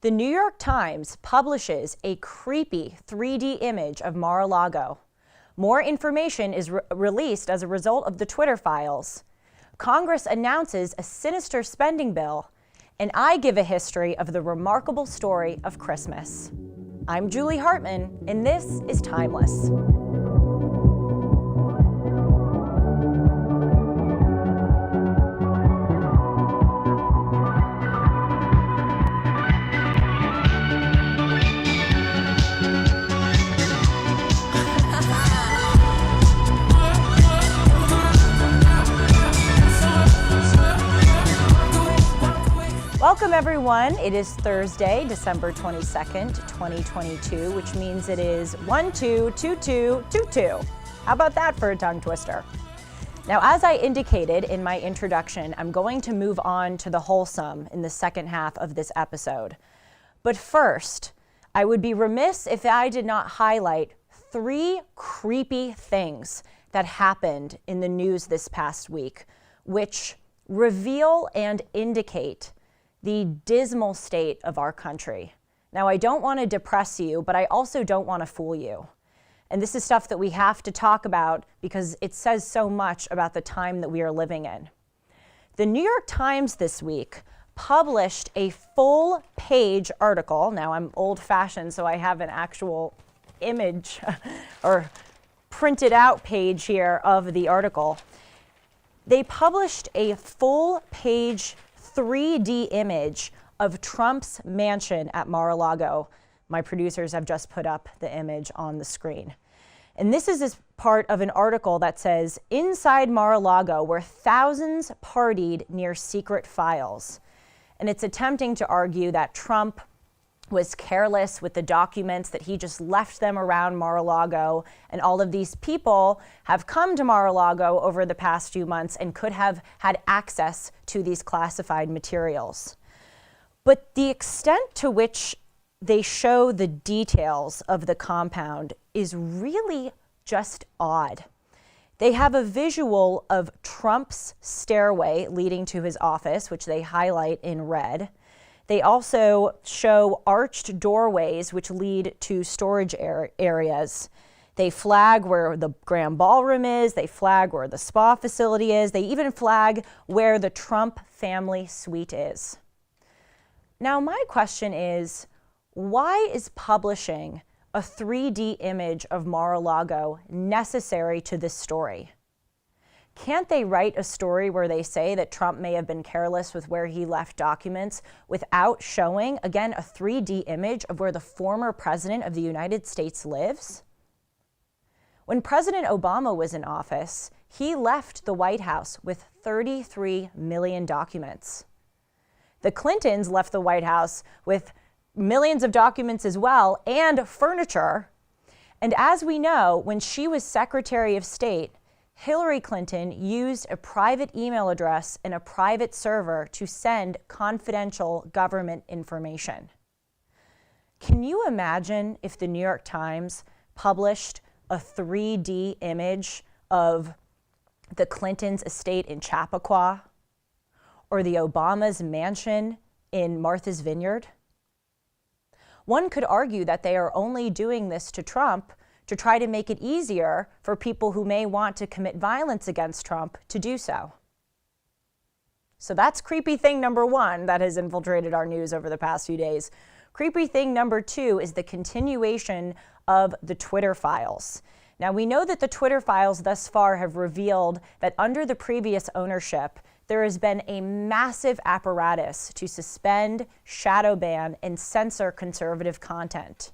The New York Times publishes a creepy 3D image of Mar-a-Lago. More information is released as a result of the Twitter files. Congress announces a sinister spending bill, and I give a history of the remarkable story of Christmas. I'm Julie Hartman, and this is Timeless. Welcome everyone. It is Thursday, December 22nd, 2022, which means it is 1-2-2-2-2-2. How about that for a tongue twister? Now, as I indicated in my introduction, I'm going to move on to the wholesome in the second half of this episode. But first, I would be remiss if I did not highlight three creepy things that happened in the news this past week, which reveal and indicate the dismal state of our country. Now, I don't want to depress you, but I also don't want to fool you. And this is stuff that we have to talk about because it says so much about the time that we are living in. The New York Times this week published a full-page article. Now, I'm old-fashioned, so I have an actual image or printed out page here of the article. They published a full-page 3D image of Trump's mansion at Mar-a-Lago. My producers have just put up the image on the screen. And this is as part of an article that says, inside Mar-a-Lago, where thousands partied near secret files. And it's attempting to argue that Trump was careless with the documents, that he just left them around Mar-a-Lago, and all of these people have come to Mar-a-Lago over the past few months and could have had access to these classified materials. But the extent to which they show the details of the compound is really just odd. They have a visual of Trump's stairway leading to his office, which they highlight in red. They also show arched doorways which lead to storage areas. They flag where the Grand Ballroom is. They flag where the spa facility is. They even flag where the Trump family suite is. Now, my question is, why is publishing a 3D image of Mar-a-Lago necessary to this story? Can't they write a story where they say that Trump may have been careless with where he left documents without showing, again, a 3D image of where the former president of the United States lives? When President Obama was in office, he left the White House with 33 million documents. The Clintons left the White House with millions of documents as well, and furniture. And as we know, when she was Secretary of State, Hillary Clinton used a private email address and a private server to send confidential government information. Can you imagine if the New York Times published a 3D image of the Clintons' estate in Chappaqua or the Obamas' mansion in Martha's Vineyard? One could argue that they are only doing this to Trump to try to make it easier for people who may want to commit violence against Trump to do so. So that's creepy thing number one that has infiltrated our news over the past few days. Creepy thing number two is the continuation of the Twitter files. Now, we know that the Twitter files thus far have revealed that under the previous ownership, there has been a massive apparatus to suspend, shadow ban, and censor conservative content.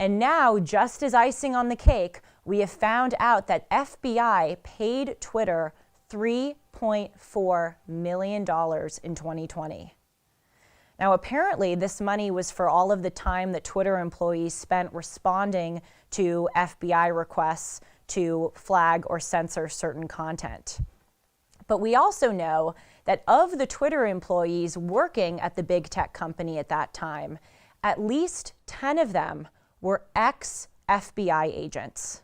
And now, just as icing on the cake, we have found out that FBI paid Twitter $3.4 million in 2020. Now, apparently, this money was for all of the time that Twitter employees spent responding to FBI requests to flag or censor certain content. But we also know that of the Twitter employees working at the big tech company at that time, at least 10 of them were ex-FBI agents.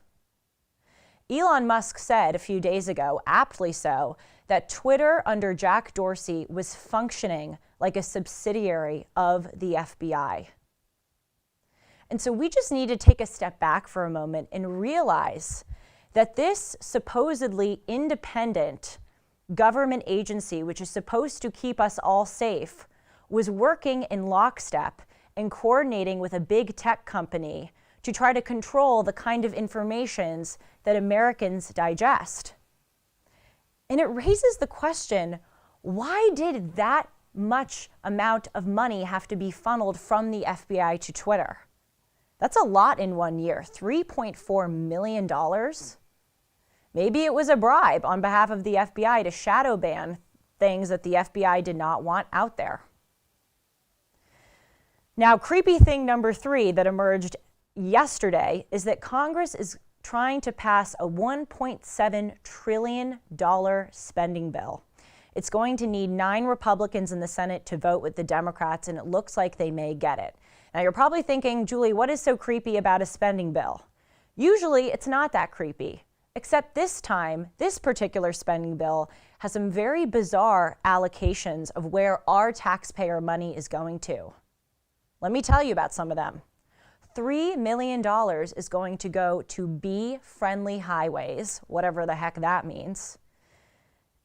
Elon Musk said a few days ago, aptly so, that Twitter under Jack Dorsey was functioning like a subsidiary of the FBI. And so we just need to take a step back for a moment and realize that this supposedly independent government agency, which is supposed to keep us all safe, was working in lockstep and coordinating with a big tech company to try to control the kind of informations that Americans digest. And it raises the question, why did that much amount of money have to be funneled from the FBI to Twitter? That's a lot in 1 year, $3.4 million. Maybe it was a bribe on behalf of the FBI to shadow ban things that the FBI did not want out there. Now, creepy thing number 3 that emerged yesterday is that Congress is trying to pass a $1.7 trillion spending bill. It's going to need 9 Republicans in the Senate to vote with the Democrats, and it looks like they may get it. Now, you're probably thinking, Julie, what is so creepy about a spending bill? Usually, it's not that creepy, except this time, this particular spending bill has some very bizarre allocations of where our taxpayer money is going to. Let me tell you about some of them. $3 million is going to go to bee-friendly highways, whatever the heck that means.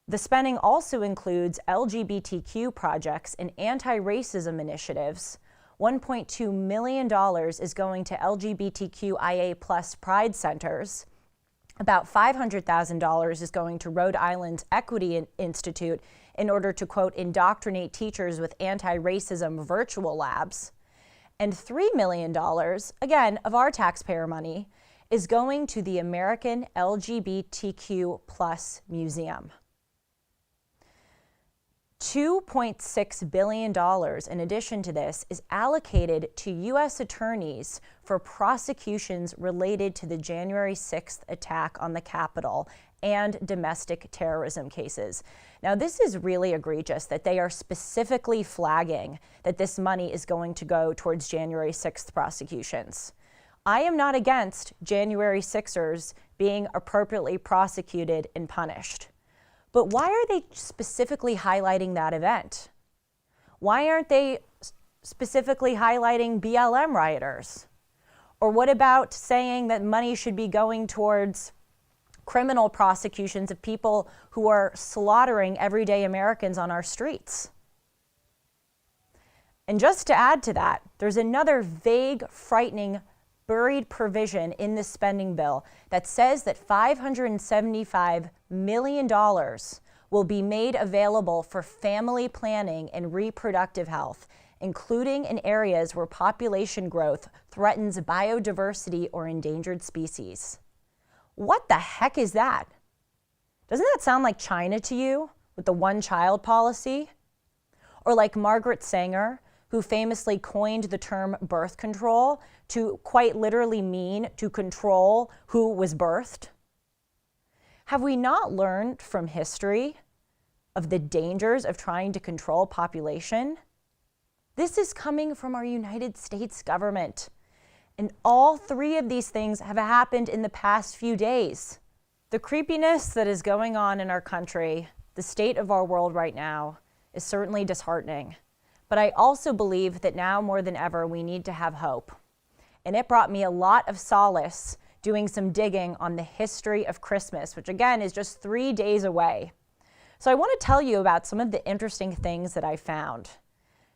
The spending also includes LGBTQ projects and anti-racism initiatives. $1.2 million is going to LGBTQIA+ pride centers. About $500,000 is going to Rhode Island's Equity Institute in order to, quote, indoctrinate teachers with anti-racism virtual labs. And $3 million, again, of our taxpayer money, is going to the American LGBTQ+ Museum. $2.6 billion in addition to this is allocated to U.S. attorneys for prosecutions related to the January 6th attack on the Capitol and domestic terrorism cases. Now, this is really egregious that they are specifically flagging that this money is going to go towards January 6th prosecutions. I am not against January 6ers being appropriately prosecuted and punished. But why are they specifically highlighting that event? Why aren't they specifically highlighting BLM rioters? Or what about saying that money should be going towards criminal prosecutions of people who are slaughtering everyday Americans on our streets? And just to add to that, there's another vague, frightening, buried provision in this spending bill that says that $575 million will be made available for family planning and reproductive health, including in areas where population growth threatens biodiversity or endangered species. What the heck is that? Doesn't that sound like China to you with the one-child policy? Or like Margaret Sanger, who famously coined the term birth control to quite literally mean to control who was birthed? Have we not learned from history of the dangers of trying to control population? This is coming from our United States government. And all 3 of these things have happened in the past few days. The creepiness that is going on in our country, the state of our world right now, is certainly disheartening. But I also believe that now more than ever, we need to have hope. And it brought me a lot of solace doing some digging on the history of Christmas, which again is just 3 days away. So I want to tell you about some of the interesting things that I found.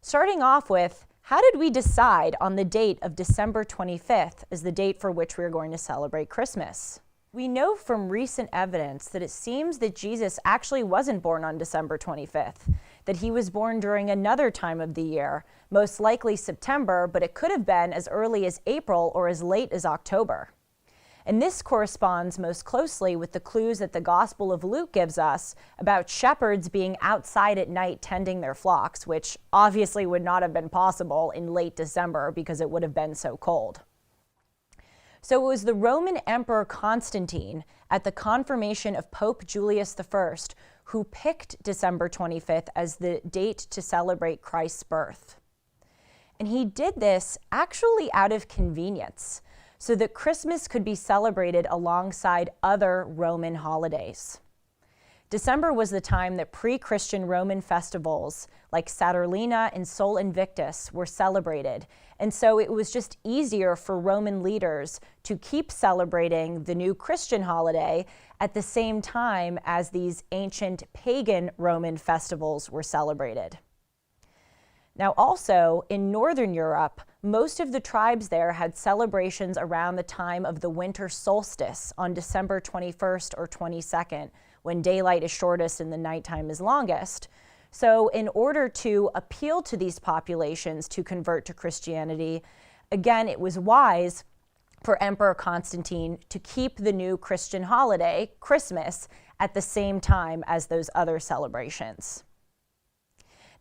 Starting off with, how did we decide on the date of December 25th as the date for which we're going to celebrate Christmas? We know from recent evidence that it seems that Jesus actually wasn't born on December 25th, that he was born during another time of the year, most likely September, but it could have been as early as April or as late as October. And this corresponds most closely with the clues that the Gospel of Luke gives us about shepherds being outside at night tending their flocks, which obviously would not have been possible in late December because it would have been so cold. So it was the Roman Emperor Constantine at the confirmation of Pope Julius I who picked December 25th as the date to celebrate Christ's birth. And he did this actually out of convenience, so that Christmas could be celebrated alongside other Roman holidays. December was the time that pre-Christian Roman festivals like Saturnalia and Sol Invictus were celebrated. And so it was just easier for Roman leaders to keep celebrating the new Christian holiday at the same time as these ancient pagan Roman festivals were celebrated. Now also, in Northern Europe, most of the tribes there had celebrations around the time of the winter solstice on December 21st or 22nd, when daylight is shortest and the nighttime is longest. So in order to appeal to these populations to convert to Christianity, again, it was wise for Emperor Constantine to keep the new Christian holiday, Christmas, at the same time as those other celebrations.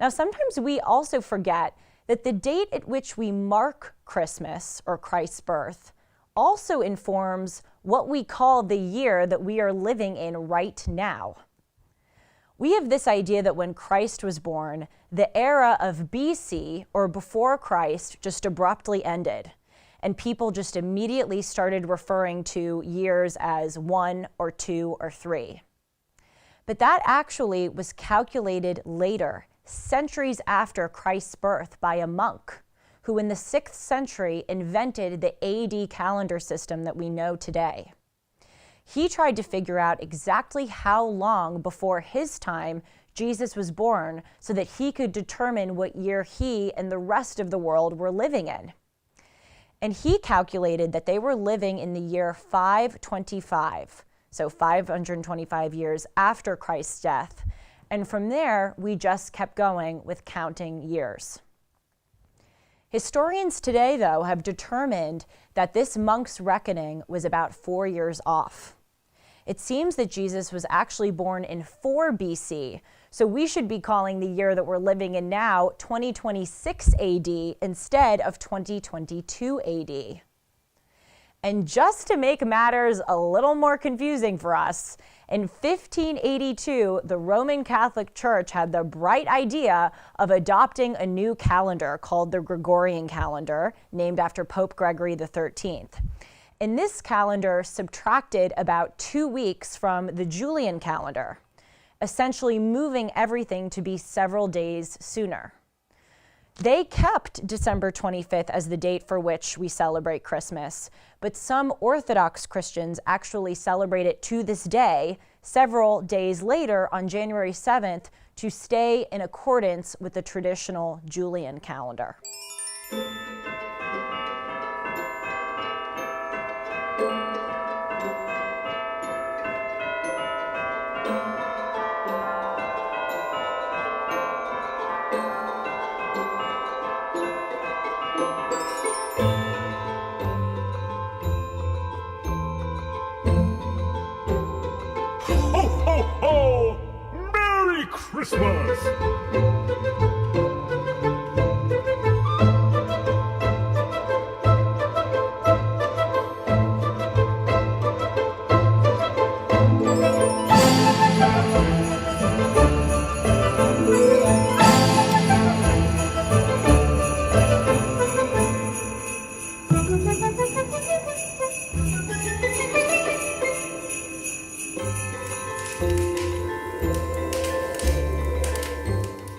Now, sometimes we also forget that the date at which we mark Christmas, or Christ's birth, also informs what we call the year that we are living in right now. We have this idea that when Christ was born, the era of BC, or before Christ, just abruptly ended, and people just immediately started referring to years as 1 or 2 or 3. But that actually was calculated later, centuries after Christ's birth, by a monk who in the 6th century invented the AD calendar system that we know today. He tried to figure out exactly how long before his time Jesus was born so that he could determine what year he and the rest of the world were living in. And he calculated that they were living in the year 525, so 525 years after Christ's death. And from there, we just kept going with counting years. Historians today, though, have determined that this monk's reckoning was about 4 years off. It seems that Jesus was actually born in 4 BC, so we should be calling the year that we're living in now 2026 AD instead of 2022 AD. And just to make matters a little more confusing for us, in 1582, the Roman Catholic Church had the bright idea of adopting a new calendar called the Gregorian calendar, named after Pope Gregory XIII. And this calendar subtracted about 2 weeks from the Julian calendar, essentially moving everything to be several days sooner. They kept December 25th as the date for which we celebrate Christmas, but some Orthodox Christians actually celebrate it to this day, several days later on January 7th, to stay in accordance with the traditional Julian calendar. Christmas!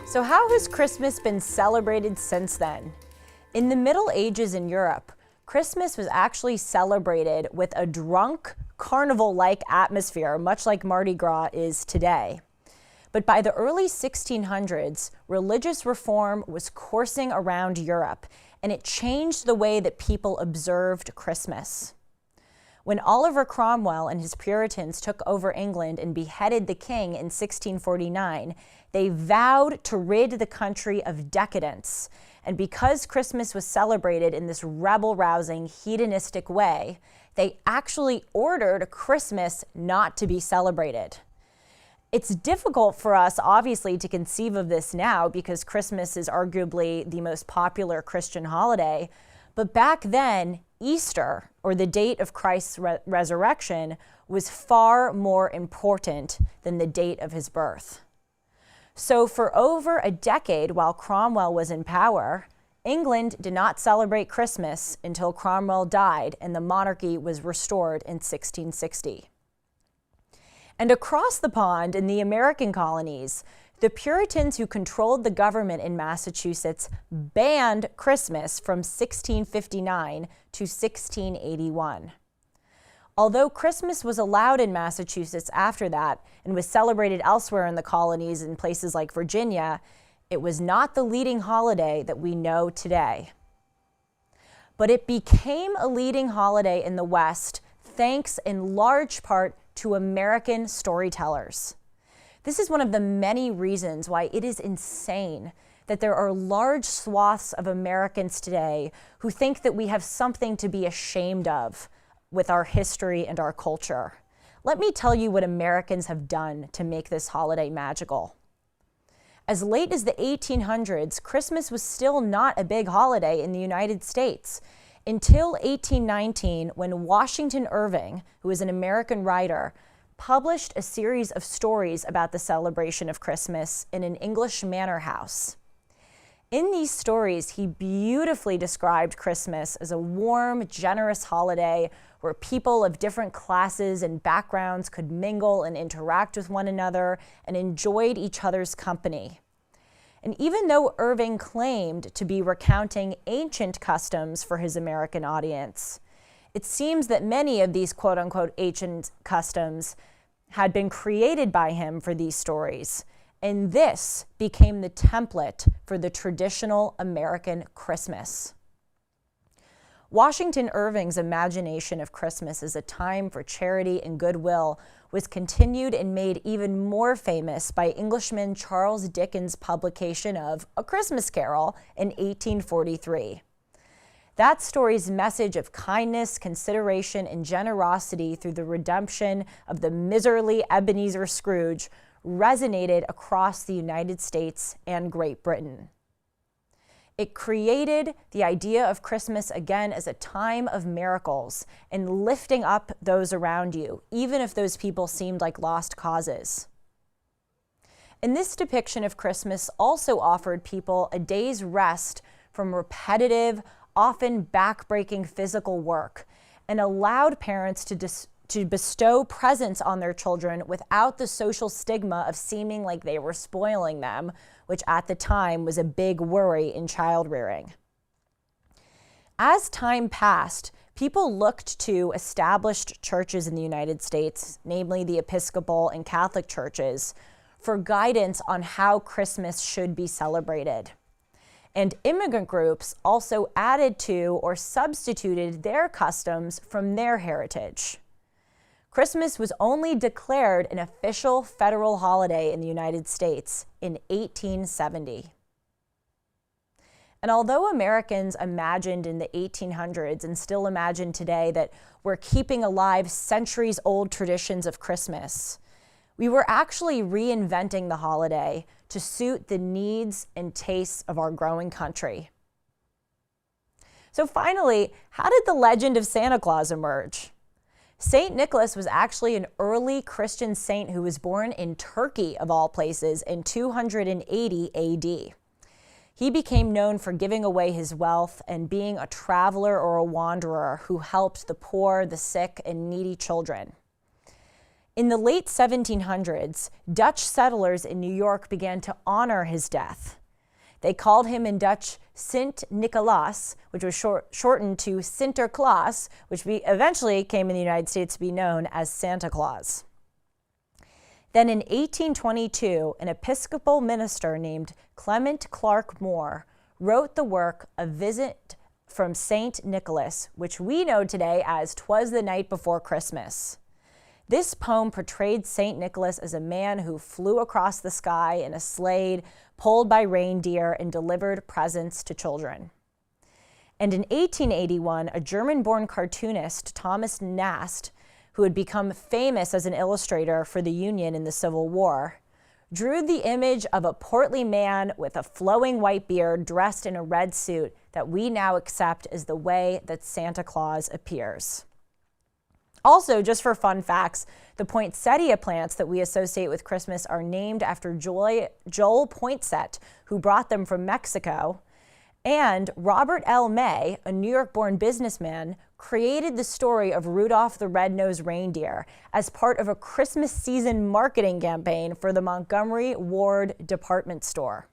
So how has Christmas been celebrated since then? In the Middle Ages in Europe, Christmas was actually celebrated with a drunk, carnival-like atmosphere, much like Mardi Gras is today. But by the early 1600s, religious reform was coursing around Europe, and it changed the way that people observed Christmas. When Oliver Cromwell and his Puritans took over England and beheaded the king in 1649, they vowed to rid the country of decadence. And because Christmas was celebrated in this rebel-rousing, hedonistic way, they actually ordered Christmas not to be celebrated. It's difficult for us, obviously, to conceive of this now because Christmas is arguably the most popular Christian holiday. But back then, Easter, or the date of Christ's resurrection, was far more important than the date of his birth. So for over a decade while Cromwell was in power, England did not celebrate Christmas until Cromwell died and the monarchy was restored in 1660. And across the pond in the American colonies, the Puritans who controlled the government in Massachusetts banned Christmas from 1659 to 1681. Although Christmas was allowed in Massachusetts after that and was celebrated elsewhere in the colonies in places like Virginia, it was not the leading holiday that we know today. But it became a leading holiday in the West thanks in large part to American storytellers. This is one of the many reasons why it is insane that there are large swaths of Americans today who think that we have something to be ashamed of with our history and our culture. Let me tell you what Americans have done to make this holiday magical. As late as the 1800s, Christmas was still not a big holiday in the United States until 1819, when Washington Irving, who was an American writer, published a series of stories about the celebration of Christmas in an English manor house. In these stories, he beautifully described Christmas as a warm, generous holiday where people of different classes and backgrounds could mingle and interact with one another and enjoyed each other's company. And even though Irving claimed to be recounting ancient customs for his American audience, it seems that many of these quote-unquote ancient customs had been created by him for these stories, and this became the template for the traditional American Christmas. Washington Irving's imagination of Christmas as a time for charity and goodwill was continued and made even more famous by Englishman Charles Dickens' publication of A Christmas Carol in 1843. That story's message of kindness, consideration, and generosity through the redemption of the miserly Ebenezer Scrooge resonated across the United States and Great Britain. It created the idea of Christmas again as a time of miracles and lifting up those around you, even if those people seemed like lost causes. And this depiction of Christmas also offered people a day's rest from repetitive, often back-breaking physical work, and allowed parents to bestow presents on their children without the social stigma of seeming like they were spoiling them, which at the time was a big worry in child rearing. As time passed, people looked to established churches in the United States, namely the Episcopal and Catholic churches, for guidance on how Christmas should be celebrated. And immigrant groups also added to or substituted their customs from their heritage. Christmas was only declared an official federal holiday in the United States in 1870. And although Americans imagined in the 1800s and still imagine today that we're keeping alive centuries-old traditions of Christmas, we were actually reinventing the holiday to suit the needs and tastes of our growing country. So finally, how did the legend of Santa Claus emerge? Saint Nicholas was actually an early Christian saint who was born in Turkey, of all places, in 280 AD. He became known for giving away his wealth and being a traveler or a wanderer who helped the poor, the sick, and needy children. In the late 1700s, Dutch settlers in New York began to honor his death. They called him in Dutch Sint Nicolaas, which was shortened to Sinterklaas, which eventually came in the United States to be known as Santa Claus. Then in 1822, an Episcopal minister named Clement Clark Moore wrote the work A Visit from St. Nicholas, which we know today as 'Twas the Night Before Christmas. This poem portrayed St. Nicholas as a man who flew across the sky in a sleigh pulled by reindeer and delivered presents to children. And in 1881, a German-born cartoonist, Thomas Nast, who had become famous as an illustrator for the Union in the Civil War, drew the image of a portly man with a flowing white beard dressed in a red suit that we now accept as the way that Santa Claus appears. Also, just for fun facts, the poinsettia plants that we associate with Christmas are named after Joel Poinsett, who brought them from Mexico, and Robert L. May, a New York-born businessman, created the story of Rudolph the Red-Nosed Reindeer as part of a Christmas season marketing campaign for the Montgomery Ward department store.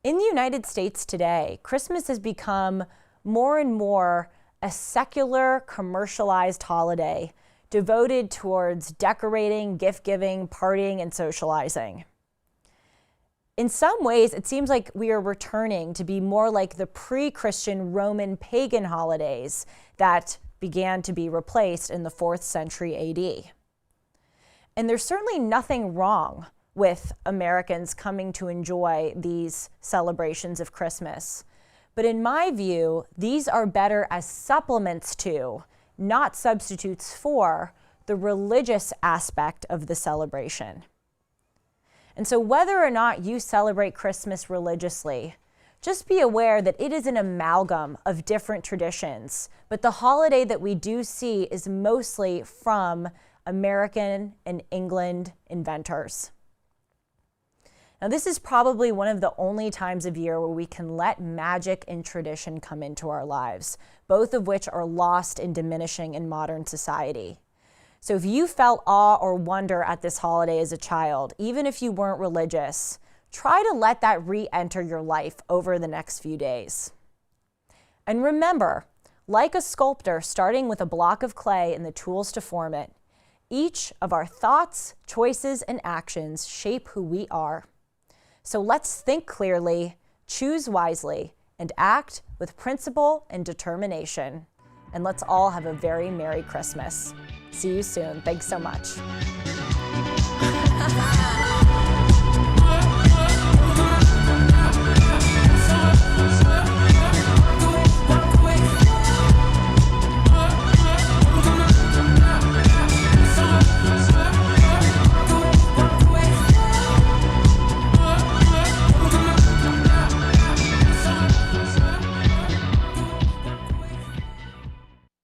In the United States today, Christmas has become more and more a secular, commercialized holiday devoted towards decorating, gift-giving, partying, and socializing. In some ways, it seems like we are returning to be more like the pre-Christian Roman pagan holidays that began to be replaced in the 4th century AD. And there's certainly nothing wrong with Americans coming to enjoy these celebrations of Christmas. But in my view, these are better as supplements to, not substitutes for, the religious aspect of the celebration. And so whether or not you celebrate Christmas religiously, just be aware that it is an amalgam of different traditions, but the holiday that we do see is mostly from American and England inventors. Now, this is probably one of the only times of year where we can let magic and tradition come into our lives, both of which are lost and diminishing in modern society. So if you felt awe or wonder at this holiday as a child, even if you weren't religious, try to let that re-enter your life over the next few days. And remember, like a sculptor starting with a block of clay and the tools to form it, each of our thoughts, choices, and actions shape who we are. So let's think clearly, choose wisely, and act with principle and determination. And let's all have a very Merry Christmas. See you soon. Thanks so much.